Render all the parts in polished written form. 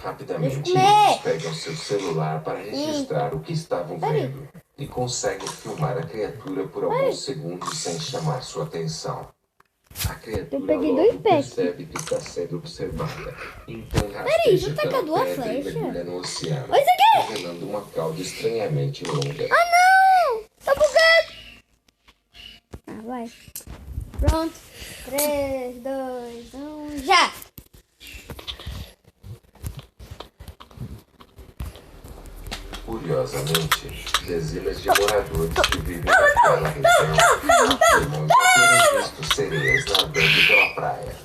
Rapidamente, eles pegam seu celular para registrar o que estavam vendo e conseguem filmar a criatura por alguns segundos sem chamar sua atenção. A criatura logo percebe que está sendo observada, então rasteja pela pedra e mergulha no oceano, revelando uma cauda estranhamente longa. Ah, não! Tá bugado! Ah, vai. Pronto. 3, 2, 1, já! Curiosamente, dezenas de moradores que vivem naquela região afirmam já terem visto sereias nadando pela praia.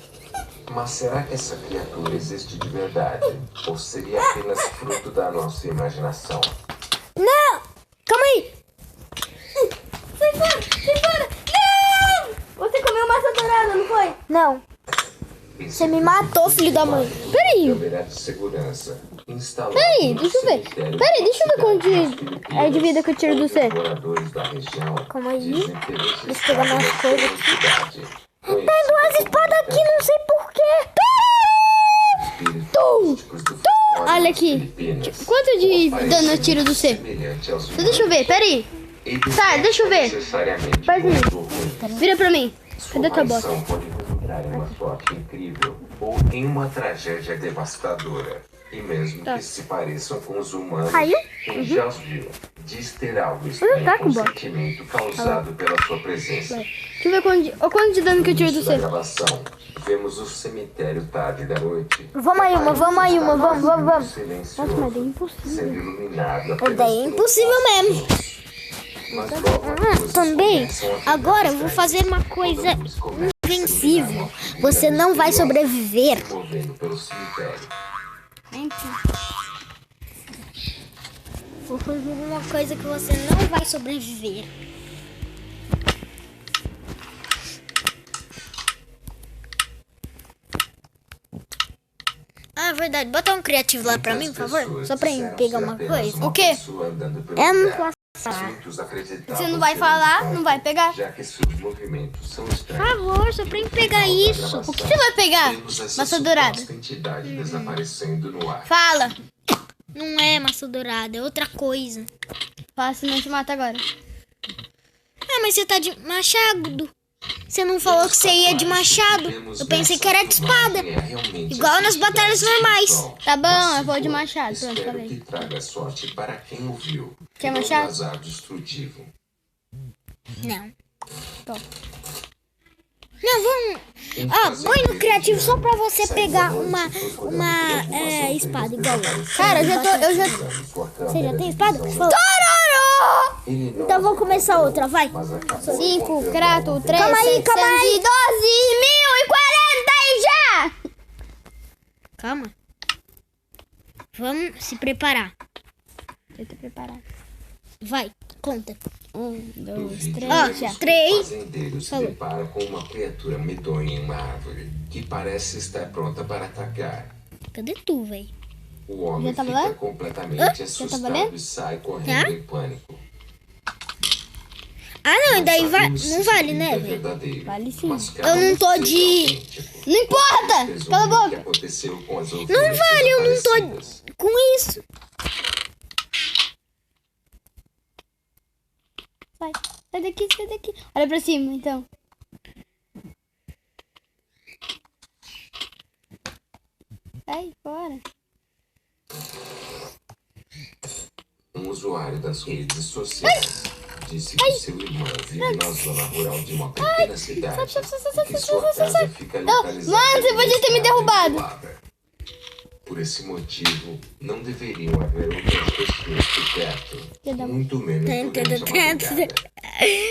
Mas será que essa criatura existe de verdade? Ou seria apenas fruto da nossa imaginação? Não! Calma aí! Sai fora! Sai fora! Não! Você comeu massa dourada, não foi? Não. Você me matou, filho da mãe. Peraí. Câmera de segurança. Peraí, deixa eu ver. Peraí, deixa eu ver quanto é de vida que eu tiro do C. Calma aí. Deixa eu pegar mais coisas aqui. Pego as espadas aqui, não sei porquê. Olha aqui. Quanto de dano eu tiro do C? Deixa eu ver, peraí. Tá, deixa eu ver. Peraí. Vira pra mim. Cadê tua bota? Em uma sorte incrível ou em uma tragédia devastadora. E mesmo que se pareçam com os humanos, quem já os viu diz ter algo estranho com o sentimento causado pela sua presença. Deixa eu ver quanto de dano que eu tiro do C. Gravação, vemos o cemitério tarde da noite. Vamos aí uma, vamos. Nossa, mas é impossível. Sendo iluminado É impossível mesmo. Também, agora eu vou fazer uma coisa invencível. Você não vai sobreviver. Vou fazer uma coisa que você não vai sobreviver. Ah, verdade. Bota um criativo lá pra mim, por favor. Só pra eu pegar uma coisa. O quê? Você não vai falar, não vai pegar. Por favor, só pra eu pegar isso. O que você vai pegar? Massa dourada. Fala. Não é massa dourada, é outra coisa. Fala, senão eu te mato agora. Ah, mas você tá de machado. Você não falou que você ia de machado. Eu pensei que era de espada. Igual nas batalhas normais. Tá bom, eu vou de machado. Pronto, falei. Quer machado? Não. Top. Não, vamos... põe no criativo só pra você pegar uma espada igual eu. Cara, eu já... Você já tem espada? Tororó! Então vou começar outra, vai. 5, crato, 3, calma aí. 12.040 e já! Calma. Vamos se preparar. Eu tô preparado. Vai, conta. 1, 2, 3, já. 3. Fazendeiros se deparam com uma criatura medonha em uma árvore que parece estar pronta para atacar. Cadê tu, velho? O homem fica completamente assustado e sai correndo em pânico. Ah, não, e daí vai, não vale, né, velho? Vale sim. Eu não tô de... Não importa! Cala a boca! Não vale, eu não tô com isso. Sai daqui, sai daqui. Olha pra cima, então. Sai fora. Um usuário das redes sociais disse que seu irmão vive na zona rural de uma pequena cidade e que sua casa fica localizada. Mano, você podia ter me derrubado. Por esse motivo, não deveriam haver outras pessoas por perto, muito menos durante a madrugada.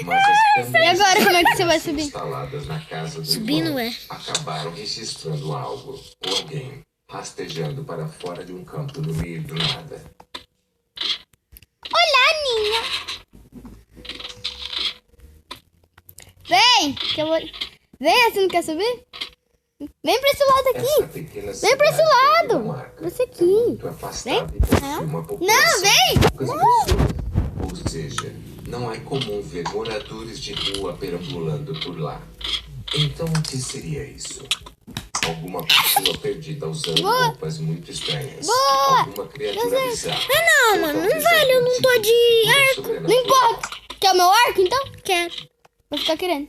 Mas as E agora, como é que você vai subir? Instaladas na casa do Subindo, irmão, acabaram registrando algo ou alguém rastejando para fora de um campo no meio do nada. Olá, Ninha. Vem, que eu vou... Vem, você não quer subir? Vem pra esse lado aqui. Vem pra esse lado. Esse aqui. Vem. Não, vem. Ou seja, não é comum ver moradores de rua perambulando por lá. Então o que seria isso? Alguma pessoa perdida usando roupas muito estranhas. Boa! Alguma criatura bizarra. Não, mano, não vale, eu não tô de arco. Não importa. Quer o meu arco, então? Quero. Vou ficar querendo.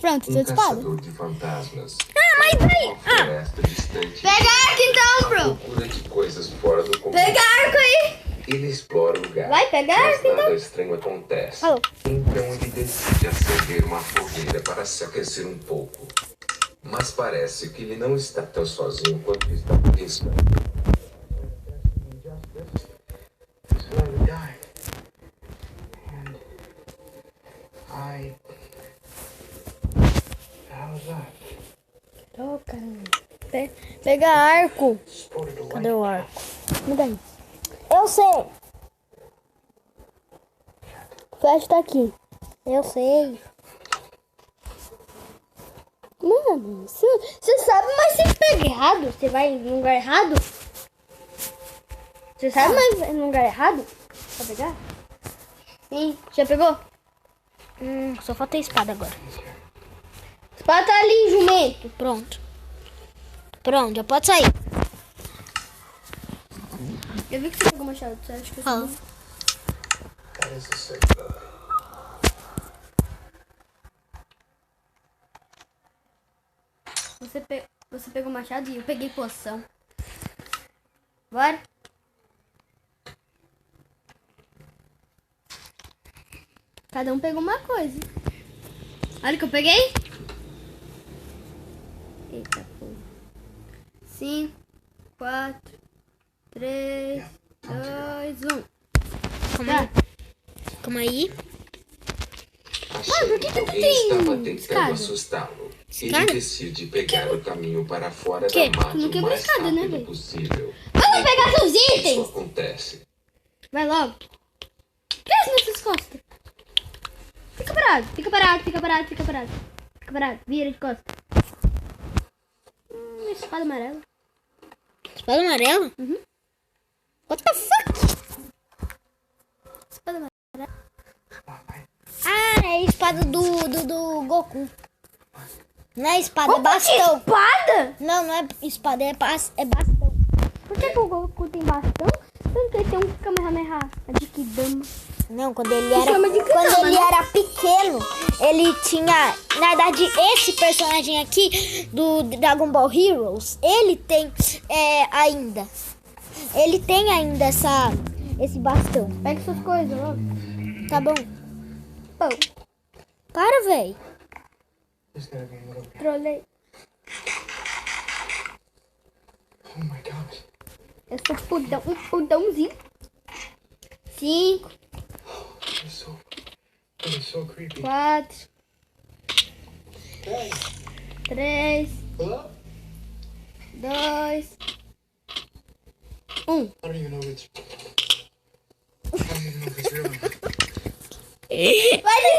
Pronto, tô de espada. Caçador de fantasmas. Mas vai. Uma floresta distante. Pega arco então, bro. Procura de coisas fora do comum. Pega arco aí. Ele explora o lugar. Vai pegar mas arco, nada então. estranho acontece. Falou. Então ele decide acender uma fogueira para se aquecer um pouco. Mas parece que ele não está tão sozinho quanto está pensando. Oh, caramba. Pega arco. Cadê o arco? Me dá aí. Eu sei. O flash tá aqui. Eu sei. Mano, você sabe, mas você pega errado. Você vai no lugar errado. Você sabe, mas vai no lugar errado. Pra pegar? Sim. Já pegou? Só falta a espada agora. Espada tá ali, jumento. Pronto. Pronto, já pode sair. Eu vi que você pegou o machado. Você acha que eu sou Você pegou o machado e eu peguei poção. Bora. Cada um pegou uma coisa. Olha o que eu peguei. Eita porra. 5, 4, 3, 2, 1. Calma aí. Mano, por que alguém tem estava tentando escada? assustá-lo. Escada? Ele decide pegar o caminho para fora Que? da mata Não o quebrou mais escada, né, rápido velho? possível. Vamos pegar seus Isso itens. acontece. Vai logo. Que é isso nessas costas? Fica parado, fica parado, fica parado, fica parado. Fica parado, vira de costas. Espada amarela. Espada amarela? Uhum. What the fuck? Espada amarela. Ah, é a espada do Goku. Não é espada, é bastão. Espada? Não, não é espada, é bastão. Por que o Goku tem bastão? Porque ele tem um Kamehameha de Kidama. Não, quando ele era pequeno, ele tinha... Na verdade, esse personagem aqui do Dragon Ball Heroes, ele tem ainda. Ele tem ainda esse bastão. Pega suas coisas, logo. Tá bom. Para, véi. Trolei. Oh my God. Eu sou um pudãozinho. 5, 4, 3, 2, 1. Vai de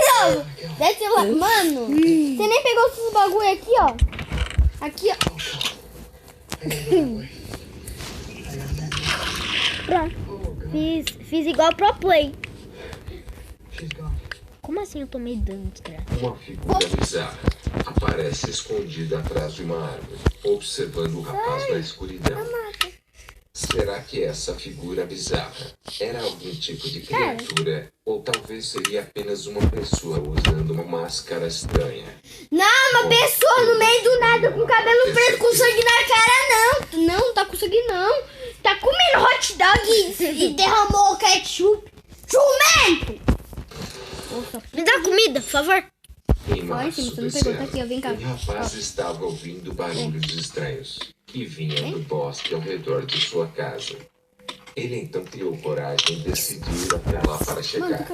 novo. Desce lá. Mano, você nem pegou os bagulho aqui, ó. Aqui, ó. Pronto. Fiz igual pro play. Como assim eu tomei dano, cara? Uma figura bizarra aparece escondida atrás de uma árvore, observando o rapaz na escuridão. Será que essa figura bizarra era algum tipo de criatura? Ou talvez seria apenas uma pessoa usando uma máscara estranha? Não, uma pessoa no meio do nada com cabelo preto com sangue na cara, não. Não, tá com sangue, não. Tá comendo hot dog e derramou ketchup. Jumento! Me dá comida, por favor. Em março você não desse pegou, tá aqui, ó, vem cá. o rapaz estava ouvindo barulhos estranhos que vinham do bosque ao redor de sua casa. Ele então criou coragem e decidiu ir até lá para chegar.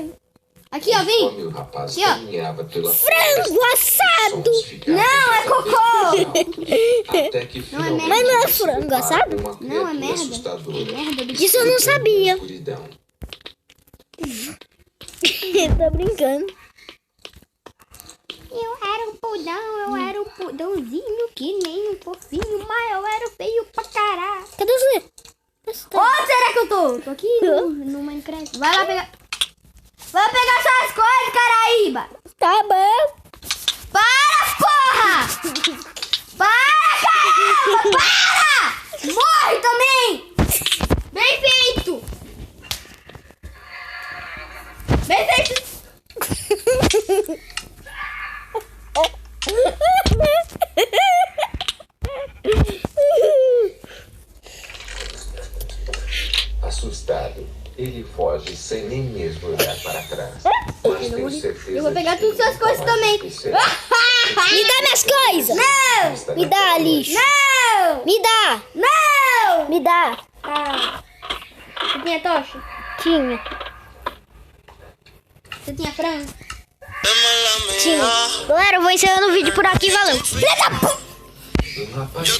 Aqui, ó, vem. Conforme o rapaz caminhava pela Frango assado! Não, é cocô! Até que Mas não é frango assado? Não, é merda. assustadora. Isso eu não sabia. Escuridão. Tô brincando. Eu era um pudãozinho que nem um fofinho, mas eu era feio pra caralho. Cadê você? Onde será que eu tô? Tô aqui no Minecraft. Vai lá pegar. Vai pegar suas coisas, Caraíba. Tá bom. Para, Para, caramba! Para! Morre também! Bem feito! Bem feito! Assustado, ele foge sem nem mesmo olhar para trás. Mas tenho certeza Eu vou pegar de que todas as nunca coisas mais também. esquecerá. Me dá minhas coisas! Não! Me dá, lixo! Não! Me dá! Não! Me dá! Ah. Você tinha tocha? Tinha. Você tinha frango? Tinha. Galera, eu vou encerrando o vídeo por aqui. Valeu! Filha da puta! Um rapaz